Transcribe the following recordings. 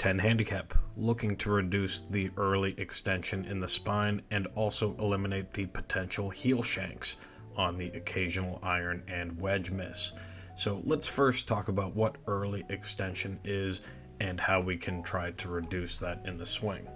10 handicap, looking to reduce the early extension in the spine and also eliminate the potential heel shanks on the occasional iron and wedge miss. So let's first talk about what early extension is and how we can try to reduce that in the swing.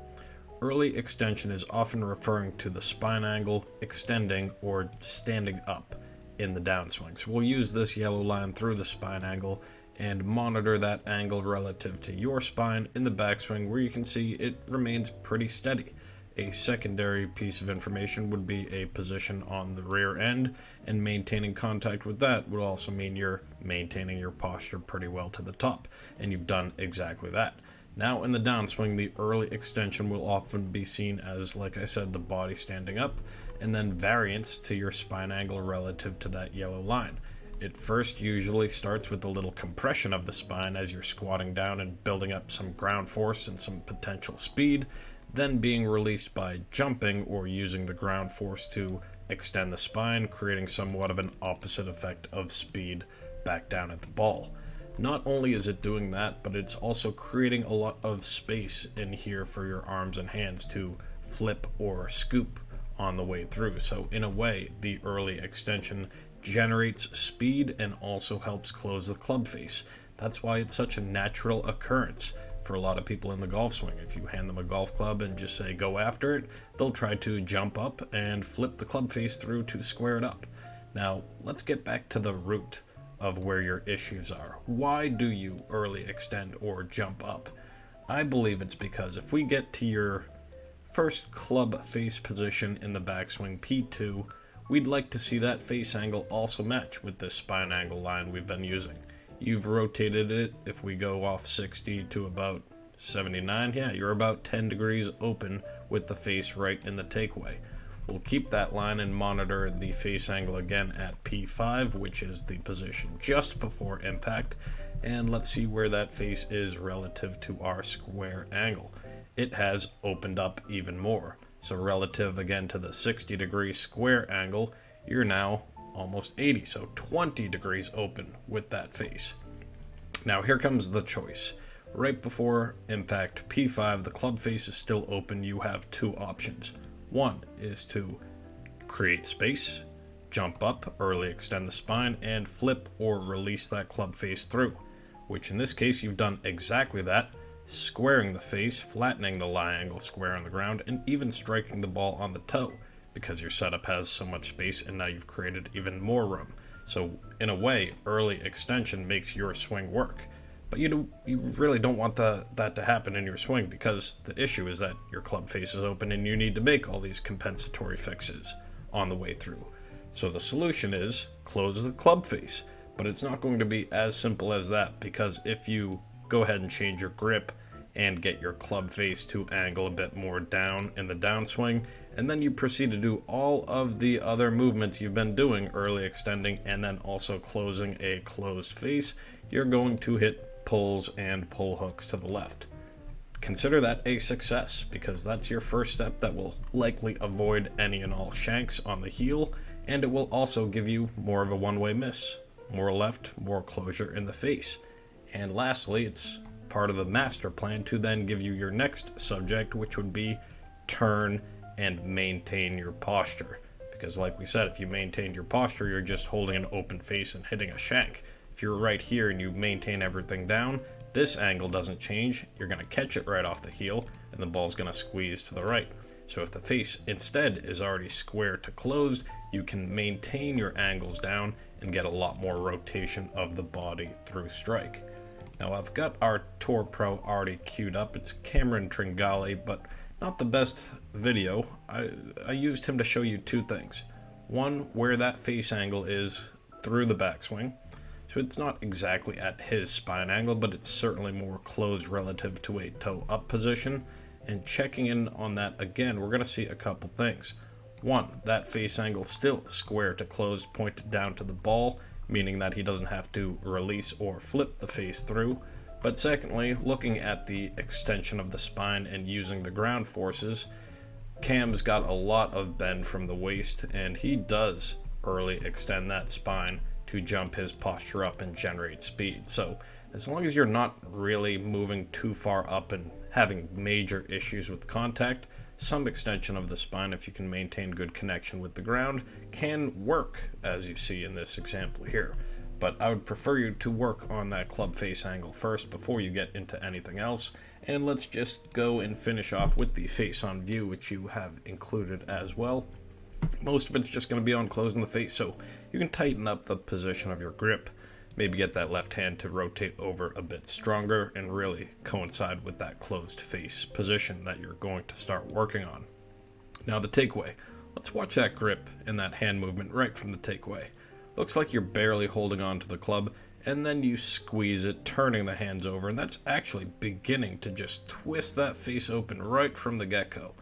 Early extension is often referring to the spine angle extending or standing up in the downswing. So we'll use this yellow line through the spine angle and monitor that angle relative to your spine in the backswing, where you can see it remains pretty steady. A secondary piece of information would be a position on the rear end, and maintaining contact with that would also mean you're maintaining your posture pretty well to the top, and you've done exactly that. Now in the downswing, the early extension will often be seen as, like I said, the body standing up, and then variance to your spine angle relative to that yellow line. It first usually starts with a little compression of the spine as you're squatting down and building up some ground force and some potential speed, then being released by jumping or using the ground force to extend the spine, creating somewhat of an opposite effect of speed back down at the ball. Not only is it doing that, but it's also creating a lot of space in here for your arms and hands to flip or scoop on the way through. So in a way, the early extension generates speed and also helps close the club face. That's why it's such a natural occurrence for a lot of people in the golf swing. If you hand them a golf club and just say go after it, they'll try to jump up and flip the club face through to square it up. Now let's get back to the root of where your issues are. Why do you early extend or jump up? I believe it's because if we get to your first club face position in the backswing, P2, we'd like to see that face angle also match with this spine angle line we've been using. You've rotated it. If we go off 60 to about 79, yeah, you're about 10 degrees open with the face right in the takeaway. We'll keep that line and monitor the face angle again at P5, which is the position just before impact, and let's see where that face is relative to our square angle. It has opened up even more. So relative again to the 60 degree square angle, you're now almost 80, so 20 degrees open with that face. Now here comes the choice. Right before impact P5, the club face is still open. You have two options. One is to create space, jump up, early extend the spine, and flip or release that club face through, which in this case you've done exactly that, squaring the face, flattening the lie angle square on the ground, and even striking the ball on the toe, because your setup has so much space and now you've created even more room. So in a way, early extension makes your swing work. But you really don't want that to happen in your swing, because the issue is that your club face is open and you need to make all these compensatory fixes on the way through. So the solution is close the club face, but it's not going to be as simple as that, because if you go ahead and change your grip and get your club face to angle a bit more down in the downswing, and then you proceed to do all of the other movements you've been doing, early extending and then also closing a closed face, you're going to hit pulls and pull hooks to the left. Consider that a success, because that's your first step that will likely avoid any and all shanks on the heel, and it will also give you more of a one-way miss, more left, more closure in the face. And lastly, it's part of the master plan to then give you your next subject, which would be turn and maintain your posture. Because like we said, if you maintain your posture, you're just holding an open face and hitting a shank. If you're right here and you maintain everything down, this angle doesn't change. You're going to catch it right off the heel, and the ball's going to squeeze to the right. So if the face instead is already square to closed, you can maintain your angles down and get a lot more rotation of the body through strike. Now I've got our Tour Pro already queued up. It's Cameron Tringale, but not the best video. I used him to show you two things. One, where that face angle is through the backswing. So it's not exactly at his spine angle, but it's certainly more closed relative to a toe up position. And checking in on that again, we're going to see a couple things. One, that face angle still square to closed, pointed down to the ball, meaning that he doesn't have to release or flip the face through. But secondly, looking at the extension of the spine and using the ground forces, Cam's got a lot of bend from the waist, and he does early extend that spine to jump his posture up and generate speed. So As long as you're not really moving too far up and having major issues with contact, some extension of the spine, if you can maintain good connection with the ground, can work, as you see in this example here. But I would prefer you to work on that club face angle first before you get into anything else. And let's just go and finish off with the face on view, which you have included as well. Most of it's just going to be on closing the face, so you can tighten up the position of your grip. Maybe get that left hand to rotate over a bit stronger and really coincide with that closed face position that you're going to start working on. Now the takeaway. Let's watch that grip and that hand movement right from the takeaway. Looks like you're barely holding on to the club, and then you squeeze it, turning the hands over, and that's actually beginning to just twist that face open right from the get-go.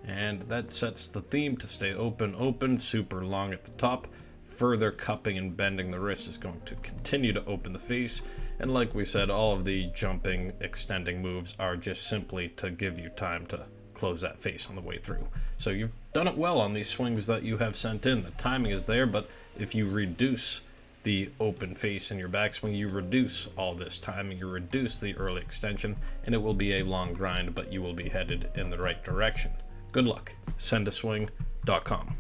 And that sets the theme to stay open, super long at the top. Further cupping and bending the wrist is going to continue to open the face, and like we said, all of the jumping, extending moves are just simply to give you time to close that face on the way through. So you've done it well on these swings that you have sent in. The timing is there, but if you reduce the open face in your backswing, you reduce all this timing, you reduce the early extension, and it will be a long grind, but you will be headed in the right direction. Good luck. Sendaswing.com.